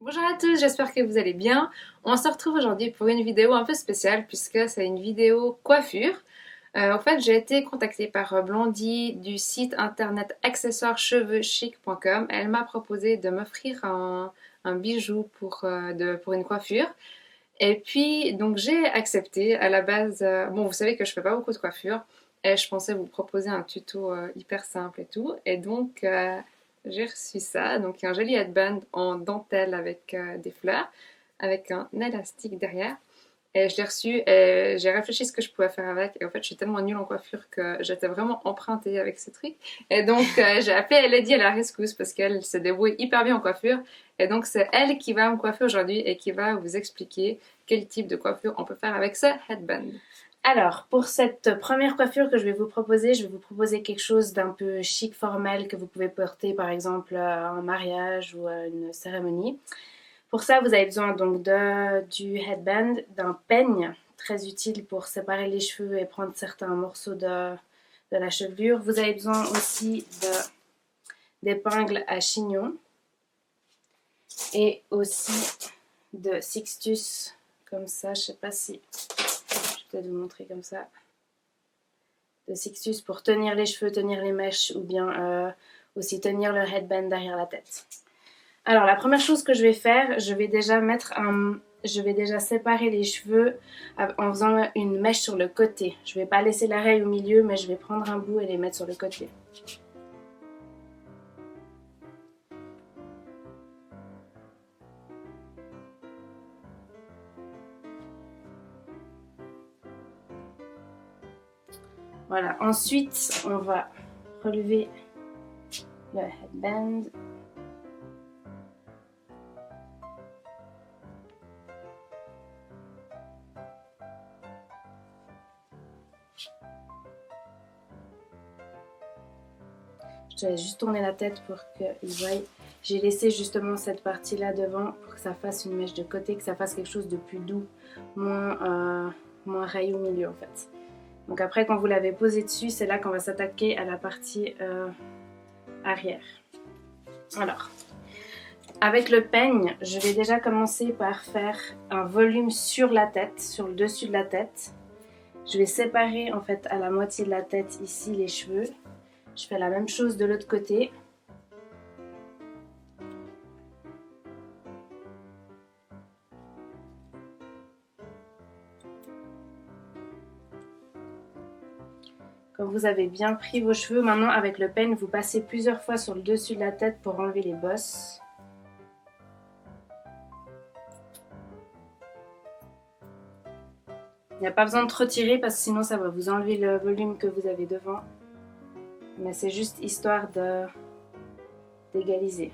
Bonjour à tous, j'espère que vous allez bien. On se retrouve aujourd'hui pour une vidéo un peu spéciale puisque c'est une vidéo coiffure. En fait, j'ai été contactée par Blondie du site internet accessoirescheveuxchic.com. Elle m'a proposé de m'offrir un bijou pour une coiffure. Et puis, donc j'ai accepté à la base. Bon, vous savez que je fais pas beaucoup de coiffure et je pensais vous proposer un tuto hyper simple et tout. Et donc, j'ai reçu ça. Donc, un joli headband en dentelle avec des fleurs, avec un élastique derrière. Et je l'ai reçu et j'ai réfléchi ce que je pouvais faire avec. Et en fait, je suis tellement nulle en coiffure que j'étais vraiment empruntée avec ce truc. Et donc, j'ai appelé Lady à la rescousse parce qu'elle se débrouille hyper bien en coiffure. Et donc, c'est elle qui va me coiffer aujourd'hui et qui va vous expliquer quel type de coiffure on peut faire avec ce headband. Alors, pour cette première coiffure que je vais vous proposer, je vais vous proposer quelque chose d'un peu chic, formel, que vous pouvez porter par exemple à un mariage ou à une cérémonie. Pour ça, vous avez besoin donc du headband, d'un peigne, très utile pour séparer les cheveux et prendre certains morceaux de la chevelure. Vous avez besoin aussi d'épingles à chignon et aussi de Sixtus, comme ça, je ne sais pas si je vais peut-être vous montrer comme ça. De Sixtus pour tenir les cheveux, tenir les mèches ou bien aussi tenir le headband derrière la tête. Alors la première chose que je vais faire, je vais déjà séparer les cheveux en faisant une mèche sur le côté. Je ne vais pas laisser l'oreille au milieu, mais je vais prendre un bout et les mettre sur le côté. Voilà, ensuite on va relever le headband. Je vais juste tourner la tête pour qu'ils voient. J'ai laissé justement cette partie-là devant pour que ça fasse une mèche de côté, que ça fasse quelque chose de plus doux, moins raillé au milieu en fait. Donc après, quand vous l'avez posé dessus, c'est là qu'on va s'attaquer à la partie arrière. Alors, avec le peigne, je vais déjà commencer par faire un volume sur la tête, sur le dessus de la tête. Je vais séparer en fait à la moitié de la tête ici les cheveux. Je fais la même chose de l'autre côté. Quand vous avez bien pris vos cheveux, maintenant avec le peigne, vous passez plusieurs fois sur le dessus de la tête pour enlever les bosses. Il n'y a pas besoin de trop tirer parce que sinon ça va vous enlever le volume que vous avez devant. Mais c'est juste histoire d'égaliser.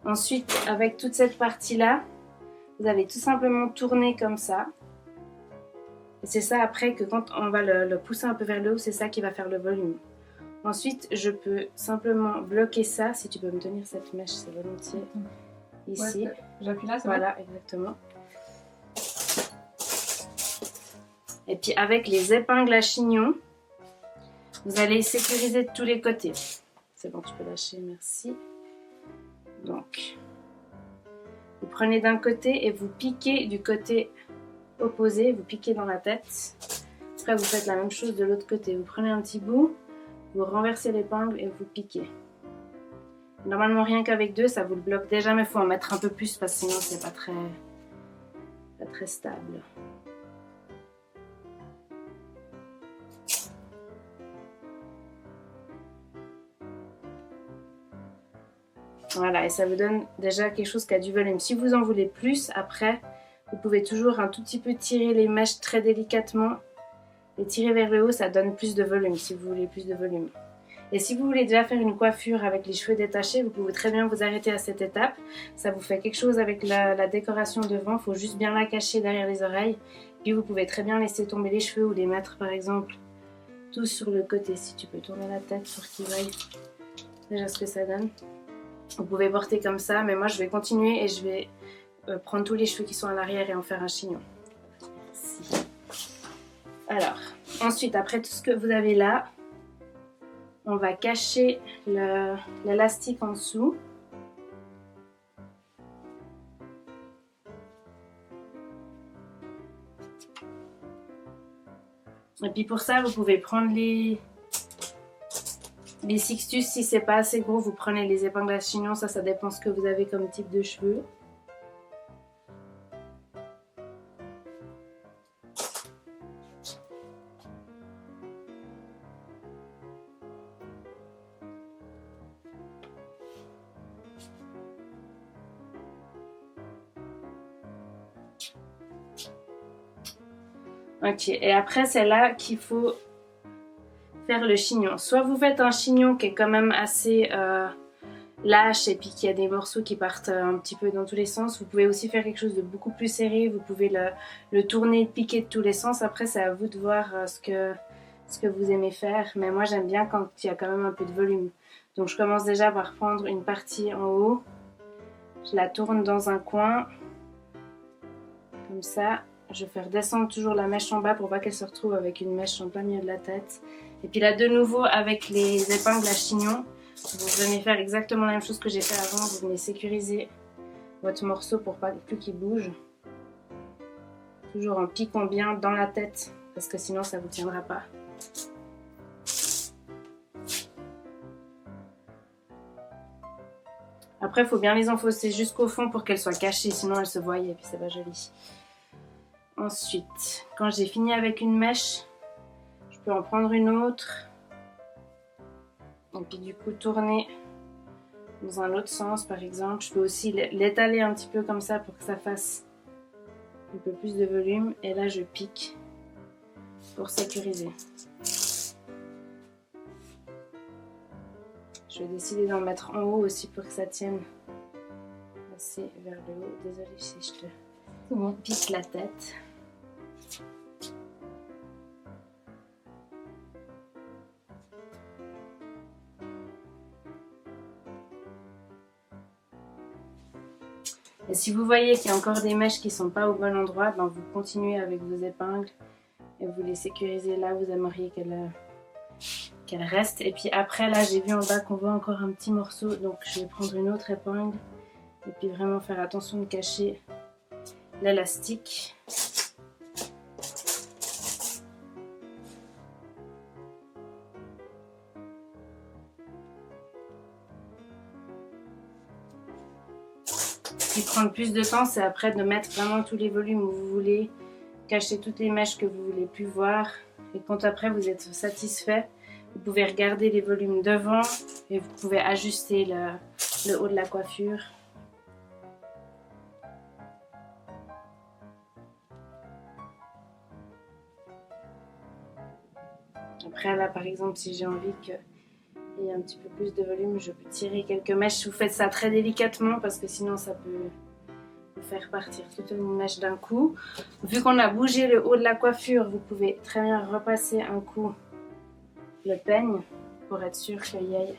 Ensuite, avec toute cette partie-là, vous allez tout simplement tourner comme ça. Et c'est ça après que quand on va le pousser un peu vers le haut, c'est ça qui va faire le volume. Ensuite, je peux simplement bloquer ça. Si tu peux me tenir cette mèche, c'est volontiers. Ici. Ouais, j'appuie là, c'est voilà, bon. Exactement. Et puis avec les épingles à chignon, vous allez sécuriser de tous les côtés. C'est bon, tu peux lâcher, merci. Donc, vous prenez d'un côté et vous piquez du côté opposé, vous piquez dans la tête. Après, vous faites la même chose de l'autre côté. Vous prenez un petit bout, vous renversez l'épingle et vous piquez. Normalement, rien qu'avec deux, ça vous le bloque déjà, mais il faut en mettre un peu plus parce que sinon, c'est pas très stable. Voilà, et ça vous donne déjà quelque chose qui a du volume. Si vous en voulez plus, après, vous pouvez toujours un tout petit peu tirer les mèches très délicatement et tirer vers le haut, ça donne plus de volume si vous voulez plus de volume. Et si vous voulez déjà faire une coiffure avec les cheveux détachés, vous pouvez très bien vous arrêter à cette étape. Ça vous fait quelque chose avec la décoration devant, il faut juste bien la cacher derrière les oreilles. Puis vous pouvez très bien laisser tomber les cheveux ou les mettre par exemple tous sur le côté. Si tu peux tourner la tête pour qu'ils voient déjà ce que ça donne. Vous pouvez porter comme ça, mais moi je vais continuer et je vais prendre tous les cheveux qui sont à l'arrière et en faire un chignon. Merci. Alors, ensuite, après tout ce que vous avez là, on va cacher l'élastique en dessous. Et puis pour ça, vous pouvez prendre les Sixtus. Si c'est pas assez gros, vous prenez les épingles à chignon. Ça dépend ce que vous avez comme type de cheveux. Ok, et après c'est là qu'il faut faire le chignon. Soit vous faites un chignon qui est quand même assez lâche et puis qu'il y a des morceaux qui partent un petit peu dans tous les sens. Vous pouvez aussi faire quelque chose de beaucoup plus serré. Vous pouvez le tourner, piquer de tous les sens. Après c'est à vous de voir ce que vous aimez faire. Mais moi j'aime bien quand il y a quand même un peu de volume. Donc je commence déjà par prendre une partie en haut. Je la tourne dans un coin. Comme ça. Je vais faire descendre toujours la mèche en bas pour pas qu'elle se retrouve avec une mèche en plein milieu de la tête. Et puis là de nouveau avec les épingles à chignon, vous venez faire exactement la même chose que j'ai fait avant. Vous venez sécuriser votre morceau pour pas plus qu'il bouge. Toujours en piquant bien dans la tête parce que sinon ça vous tiendra pas. Après il faut bien les enfoncer jusqu'au fond pour qu'elles soient cachées, sinon elles se voient et puis c'est pas joli. Ensuite, quand j'ai fini avec une mèche, je peux en prendre une autre. Et puis du coup tourner dans un autre sens par exemple. Je peux aussi l'étaler un petit peu comme ça pour que ça fasse un peu plus de volume. Et là je pique pour sécuriser. Je vais décider d'en mettre en haut aussi pour que ça tienne assez vers le haut. Désolée si je te pique la tête. Et si vous voyez qu'il y a encore des mèches qui ne sont pas au bon endroit, ben vous continuez avec vos épingles et vous les sécurisez là où vous aimeriez qu'elles restent. Et puis après, là, j'ai vu en bas qu'on voit encore un petit morceau, donc je vais prendre une autre épingle et puis vraiment faire attention de cacher l'élastique. Ce qui prend le plus de temps, c'est après de mettre vraiment tous les volumes où vous voulez, cacher toutes les mèches que vous voulez plus voir. Et quand après vous êtes satisfait, vous pouvez regarder les volumes devant et vous pouvez ajuster le haut de la coiffure. Après là par exemple si j'ai envie qu'il y ait un petit peu plus de volume, je peux tirer quelques mèches. Vous faites ça très délicatement parce que sinon ça peut vous faire partir toute une mèche d'un coup. Vu qu'on a bougé le haut de la coiffure, vous pouvez très bien repasser un coup le peigne pour être sûr qu'il y ait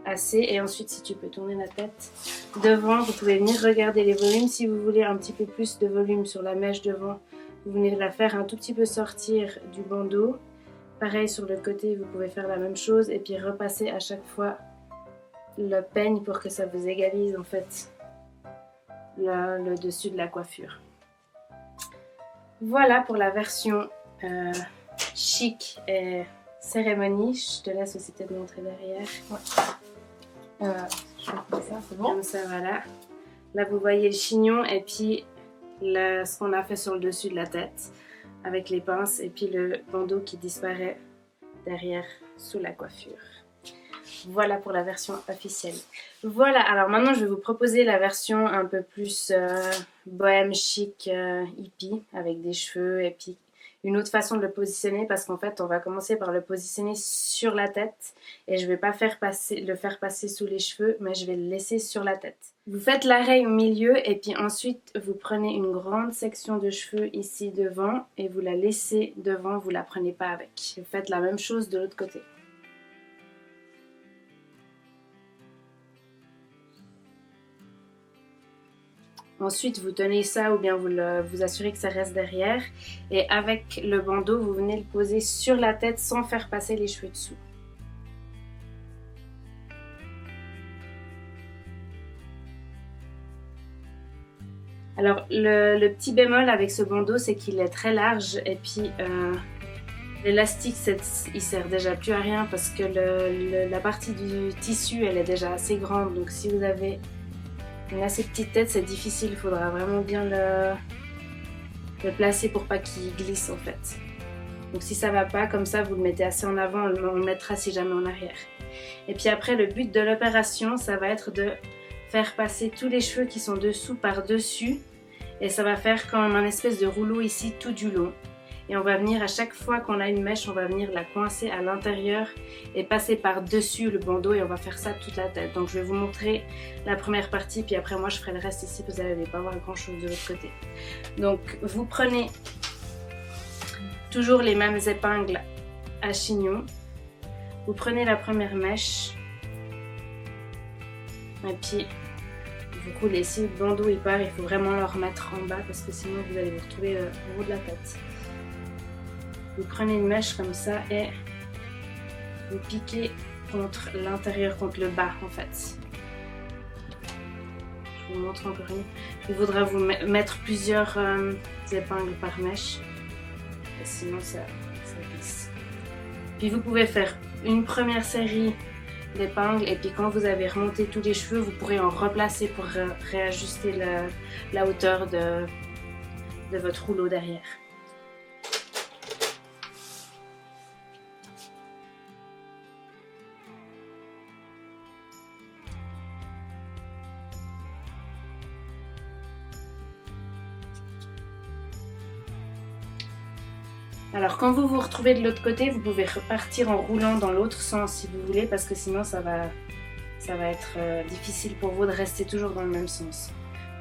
assez. Et ensuite si tu peux tourner la tête devant, vous pouvez venir regarder les volumes. Si vous voulez un petit peu plus de volume sur la mèche devant, vous venez la faire un tout petit peu sortir du bandeau. Pareil sur le côté, vous pouvez faire la même chose et puis repasser à chaque fois le peigne pour que ça vous égalise en fait le dessus de la coiffure. Voilà pour la version chic et cérémonie. Je te laisse aussi te montrer derrière. Ouais. Je fais ça, c'est bon. Comme ça, voilà. Là, vous voyez le chignon et puis ce qu'on a fait sur le dessus de la tête avec les pinces et puis le bandeau qui disparaît derrière sous la coiffure. Voilà pour la version officielle. Voilà, alors maintenant je vais vous proposer la version un peu plus bohème, chic, hippie, avec des cheveux et puis une autre façon de le positionner parce qu'en fait on va commencer par le positionner sur la tête et je ne vais pas le faire passer sous les cheveux mais je vais le laisser sur la tête. Vous faites l'arrêt au milieu et puis ensuite vous prenez une grande section de cheveux ici devant et vous la laissez devant, vous ne la prenez pas avec. Vous faites la même chose de l'autre côté. Ensuite, vous tenez ça ou bien vous assurez que ça reste derrière. Et avec le bandeau, vous venez le poser sur la tête sans faire passer les cheveux dessous. Alors, le petit bémol avec ce bandeau, c'est qu'il est très large. Et puis, L'élastique, il sert déjà plus à rien parce que la partie du tissu, elle est déjà assez grande. Donc si vous avez une assez petite tête, c'est difficile. Il faudra vraiment bien le placer pour pas qu'il glisse en fait. Donc si ça va pas, comme ça, vous le mettez assez en avant, on le mettra si jamais en arrière. Et puis après, le but de l'opération, ça va être de faire passer tous les cheveux qui sont dessous par-dessus. Et ça va faire comme un espèce de rouleau ici tout du long. Et on va venir, à chaque fois qu'on a une mèche, on va venir la coincer à l'intérieur et passer par-dessus le bandeau et on va faire ça toute la tête. Donc je vais vous montrer la première partie, puis après moi je ferai le reste ici, vous n'allez pas voir grand chose de l'autre côté. Donc vous prenez toujours les mêmes épingles à chignon. Vous prenez la première mèche et puis vous roulez. Si le bandeau il part, il faut vraiment le remettre en bas parce que sinon vous allez vous retrouver au haut de la tête. Vous prenez une mèche comme ça et vous piquez contre l'intérieur, contre le bas en fait. Je vous montre encore une. Il faudra vous mettre plusieurs épingles par mèche. Et sinon ça glisse. Puis vous pouvez faire une première série d'épingles et puis quand vous avez remonté tous les cheveux, vous pourrez en replacer pour réajuster la hauteur de votre rouleau derrière. Alors quand vous vous retrouvez de l'autre côté, vous pouvez repartir en roulant dans l'autre sens si vous voulez parce que sinon ça va être difficile pour vous de rester toujours dans le même sens.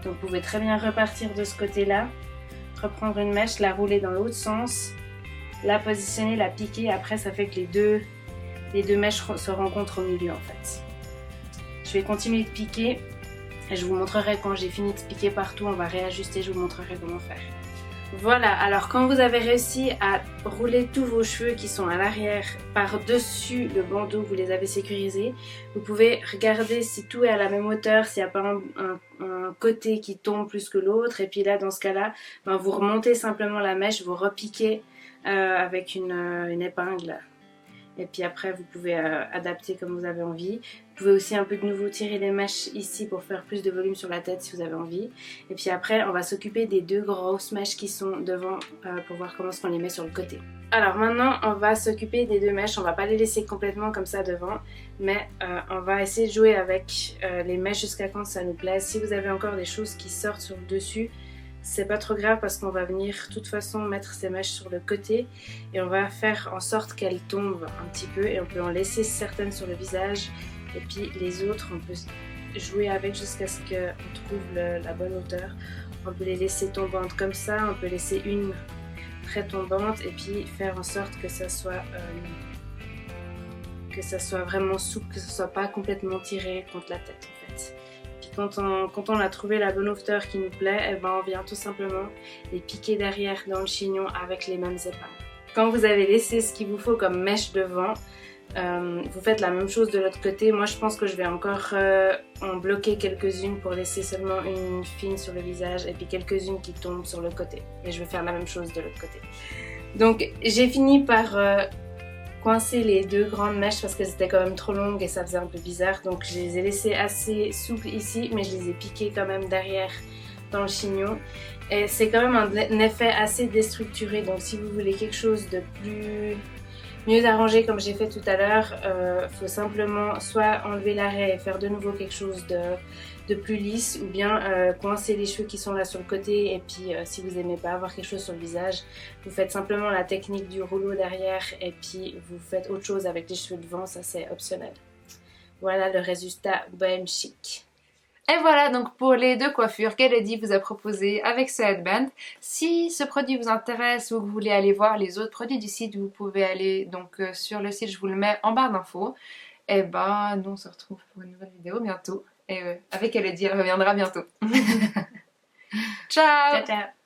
Donc vous pouvez très bien repartir de ce côté-là, reprendre une mèche, la rouler dans l'autre sens, la positionner, la piquer, après ça fait que les deux mèches se rencontrent au milieu en fait. Je vais continuer de piquer et je vous montrerai quand j'ai fini de piquer partout, on va réajuster, je vous montrerai comment faire. Voilà, alors quand vous avez réussi à rouler tous vos cheveux qui sont à l'arrière par-dessus le bandeau, vous les avez sécurisés, vous pouvez regarder si tout est à la même hauteur, s'il n'y a pas un côté qui tombe plus que l'autre, et puis là dans ce cas-là, ben, vous remontez simplement la mèche, vous repiquez avec une épingle. Et puis après vous pouvez adapter comme vous avez envie. Vous pouvez aussi un peu de nouveau tirer les mèches ici pour faire plus de volume sur la tête si vous avez envie. Et puis après on va s'occuper des deux grosses mèches qui sont devant pour voir comment est-ce qu'on les met sur le côté. Alors maintenant on va s'occuper des deux mèches, on va pas les laisser complètement comme ça devant, mais on va essayer de jouer avec les mèches jusqu'à quand ça nous plaise. Si vous avez encore des choses qui sortent sur le dessus, c'est pas trop grave parce qu'on va venir de toute façon mettre ces mèches sur le côté et on va faire en sorte qu'elles tombent un petit peu et on peut en laisser certaines sur le visage et puis les autres on peut jouer avec jusqu'à ce qu'on trouve la bonne hauteur. On peut les laisser tombantes comme ça, on peut laisser une très tombante et puis faire en sorte que ça soit vraiment souple, que ce soit pas complètement tiré contre la tête en fait. Quand on a trouvé la bonne hauteur qui nous plaît, eh ben on vient tout simplement les piquer derrière dans le chignon avec les mêmes épingles. Quand vous avez laissé ce qu'il vous faut comme mèche devant, vous faites la même chose de l'autre côté. Moi je pense que je vais encore en bloquer quelques-unes pour laisser seulement une fine sur le visage et puis quelques-unes qui tombent sur le côté. Et je vais faire la même chose de l'autre côté. Donc j'ai fini par coincer les deux grandes mèches parce que c'était quand même trop longue et ça faisait un peu bizarre, donc je les ai laissées assez souples ici mais je les ai piquées quand même derrière dans le chignon et c'est quand même un effet assez déstructuré. Donc si vous voulez quelque chose de mieux arrangé comme j'ai fait tout à l'heure, faut simplement soit enlever l'arrêt et faire de nouveau quelque chose de plus lisse ou bien coincer les cheveux qui sont là sur le côté et puis si vous n'aimez pas avoir quelque chose sur le visage, vous faites simplement la technique du rouleau derrière et puis vous faites autre chose avec les cheveux devant, ça c'est optionnel. Voilà le résultat bohème chic. Et voilà donc pour les deux coiffures qu'Elodie vous a proposées avec ce headband. Si ce produit vous intéresse ou que vous voulez aller voir les autres produits du site, vous pouvez aller donc sur le site, je vous le mets en barre d'infos. Et ben nous on se retrouve pour une nouvelle vidéo bientôt. Et avec Elodie, elle reviendra bientôt. Ciao! Ciao, ciao!